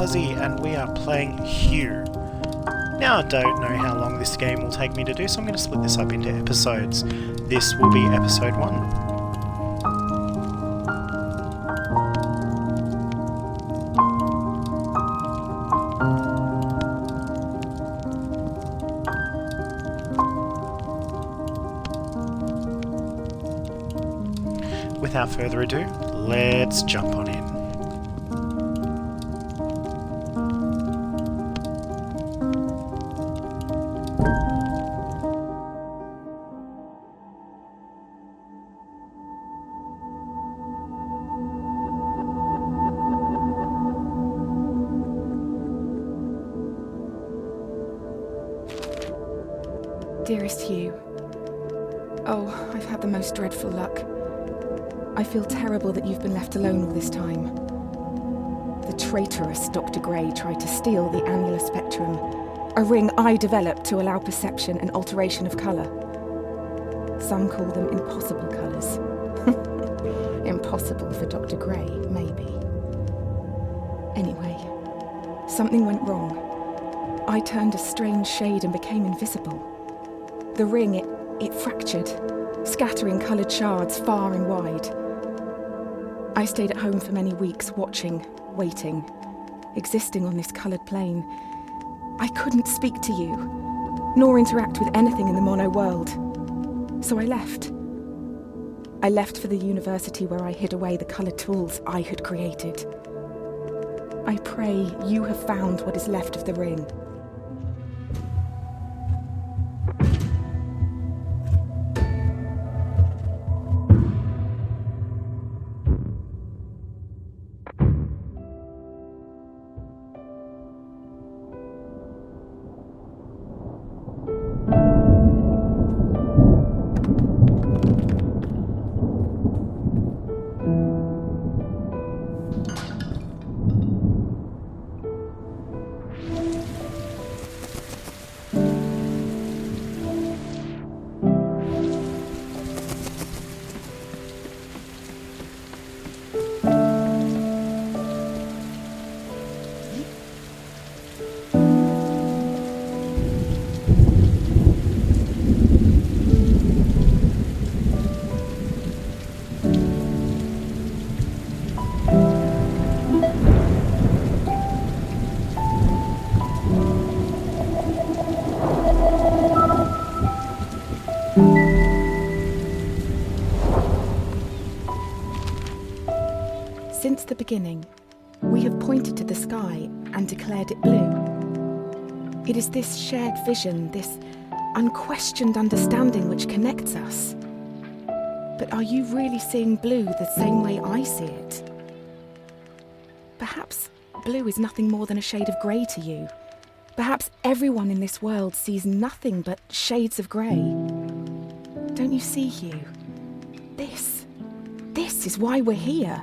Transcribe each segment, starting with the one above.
Fuzzy and we are playing Hue. Now I don't know how long this game will take me to do, so I'm going to split this up into episodes. This will be episode 1. Without further ado, let's jump on in. Dearest Hugh, oh, I've had the most dreadful luck. I feel terrible that you've been left alone all this time. The traitorous Dr. Gray tried to steal the annular spectrum, a ring I developed to allow perception and alteration of colour. Some call them impossible colours. Impossible for Dr. Gray, maybe. Anyway, something went wrong. I turned a strange shade and became invisible. The ring, it fractured, scattering coloured shards far and wide. I stayed at home for many weeks, watching, waiting, existing on this coloured plane. I couldn't speak to you, nor interact with anything in the mono world. So I left. I left for the university where I hid away the coloured tools I had created. I pray you have found what is left of the ring. Since the beginning, we have pointed to the sky and declared it blue. It is this shared vision, this unquestioned understanding which connects us. But are you really seeing blue the same way I see it? Perhaps blue is nothing more than a shade of grey to you. Perhaps everyone in this world sees nothing but shades of grey. Don't you see, Hugh? This is why we're here.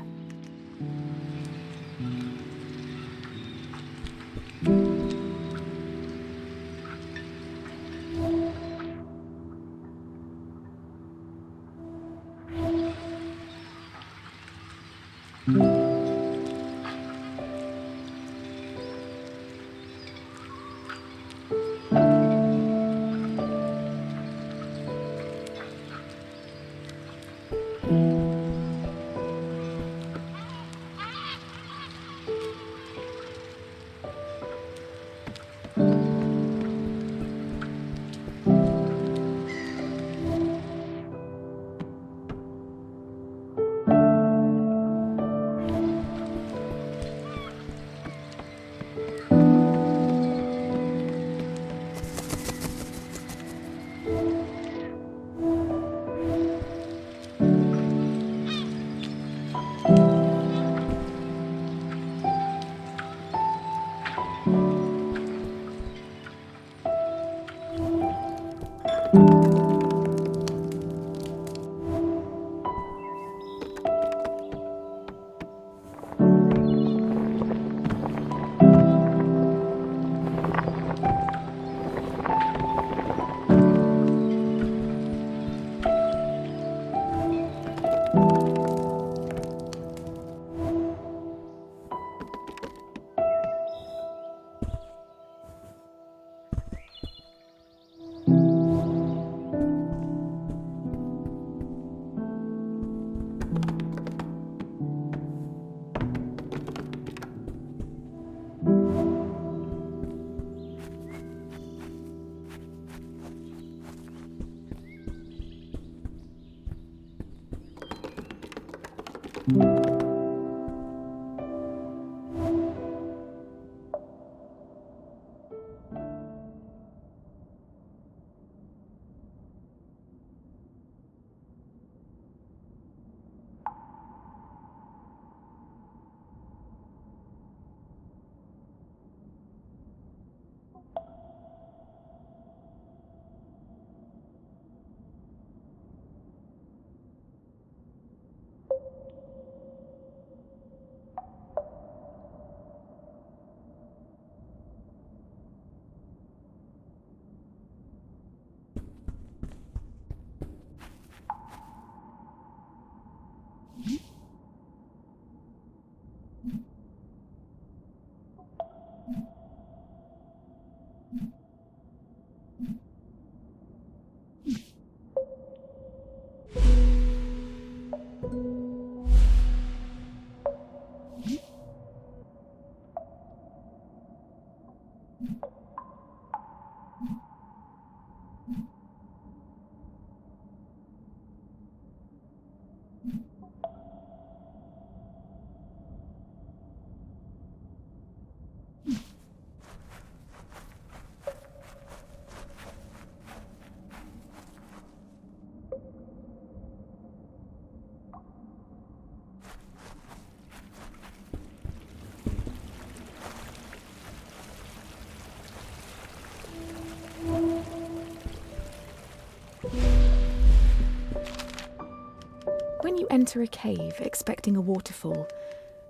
When you enter a cave expecting a waterfall,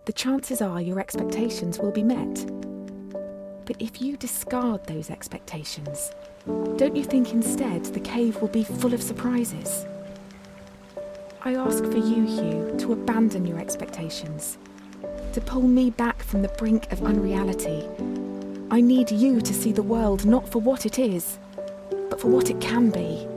the chances are your expectations will be met. But if you discard those expectations, don't you think instead the cave will be full of surprises? I ask for you, Hugh, to abandon your expectations, to pull me back from the brink of unreality. I need you to see the world not for what it is, but for what it can be.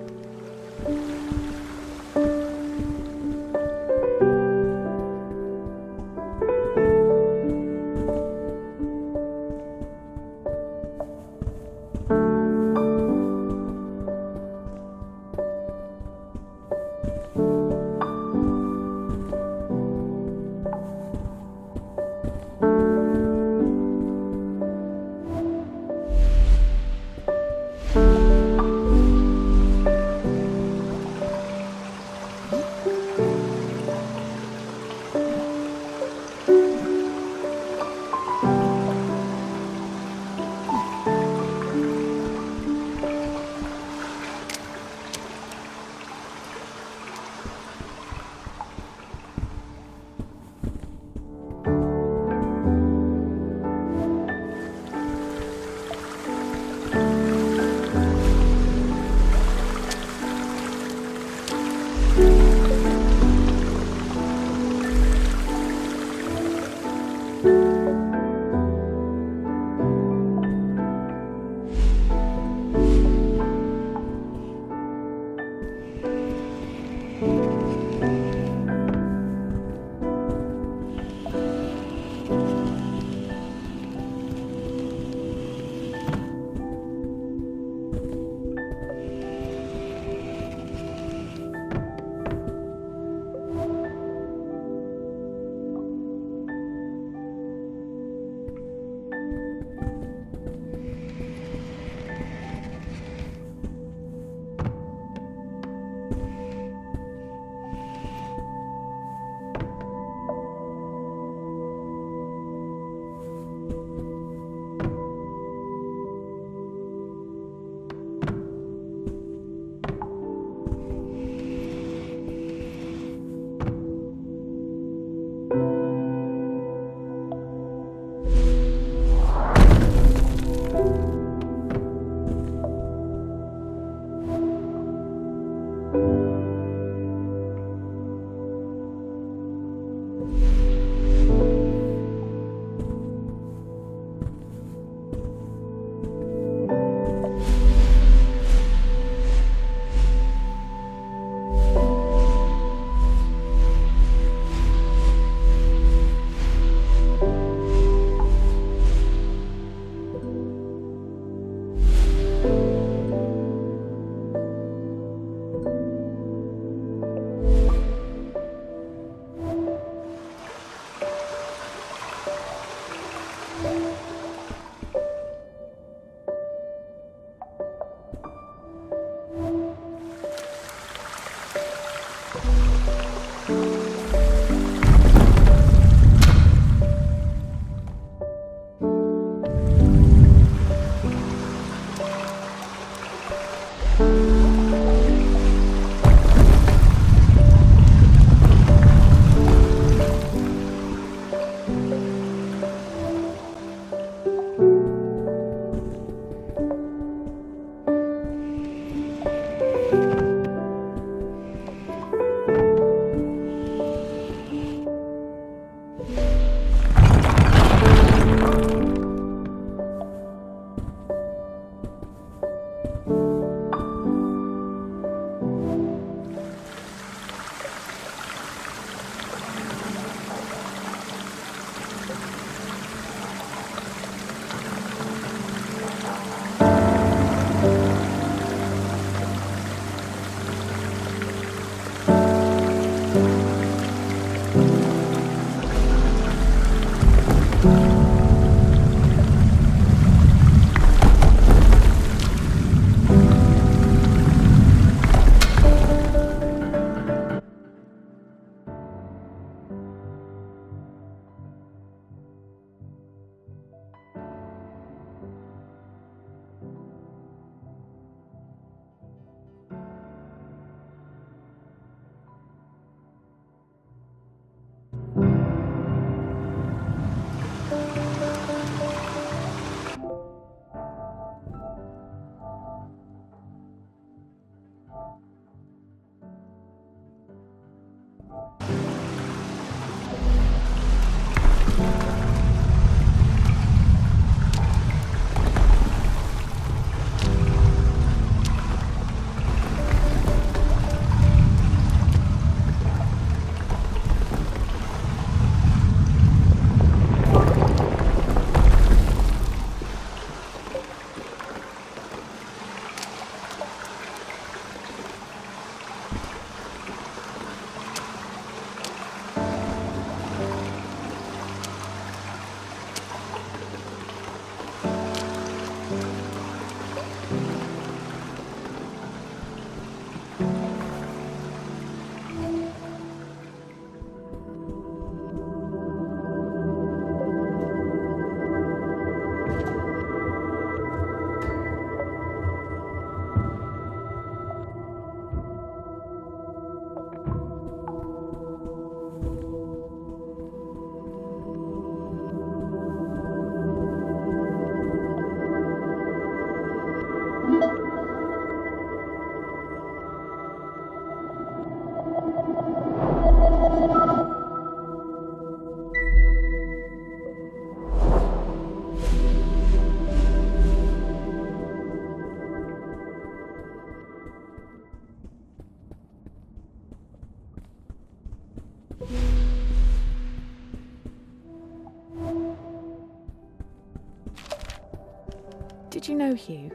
Did you know, Hugh,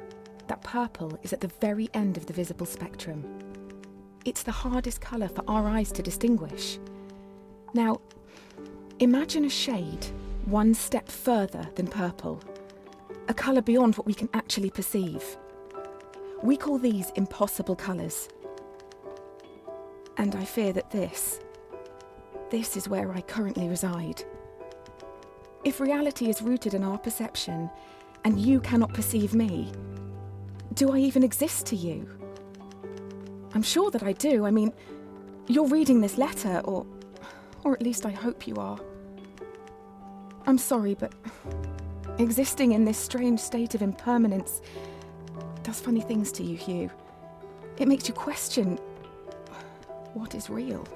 that purple is at the very end of the visible spectrum? It's the hardest colour for our eyes to distinguish. Now, imagine a shade one step further than purple, a colour beyond what we can actually perceive. We call these impossible colours. And I fear that this is where I currently reside. If reality is rooted in our perception, and you cannot perceive me, do I even exist to you? I'm sure that I do. I mean, you're reading this letter, or at least I hope you are. I'm sorry, but existing in this strange state of impermanence does funny things to you, Hugh. It makes you question what is real.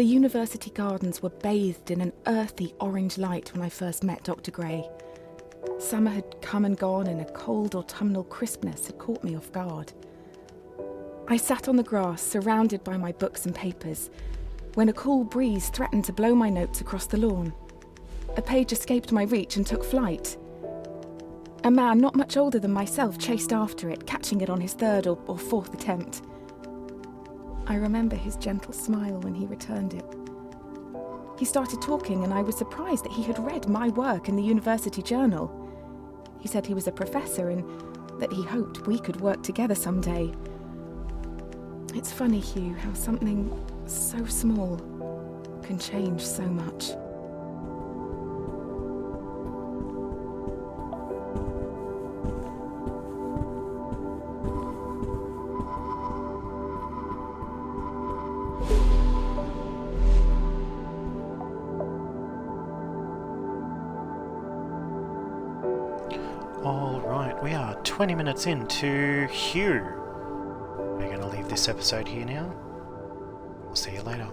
The university gardens were bathed in an earthy orange light when I first met Dr. Gray. Summer had come and gone, and a cold autumnal crispness had caught me off guard. I sat on the grass, surrounded by my books and papers, when a cool breeze threatened to blow my notes across the lawn. A page escaped my reach and took flight. A man not much older than myself chased after it, catching it on his third or fourth attempt. I remember his gentle smile when he returned it. He started talking, and I was surprised that he had read my work in the university journal. He said he was a professor and that he hoped we could work together someday. It's funny, Hugh, how something so small can change so much. Alright, we are 20 minutes into Hugh. We're going to leave this episode here now. We'll see you later.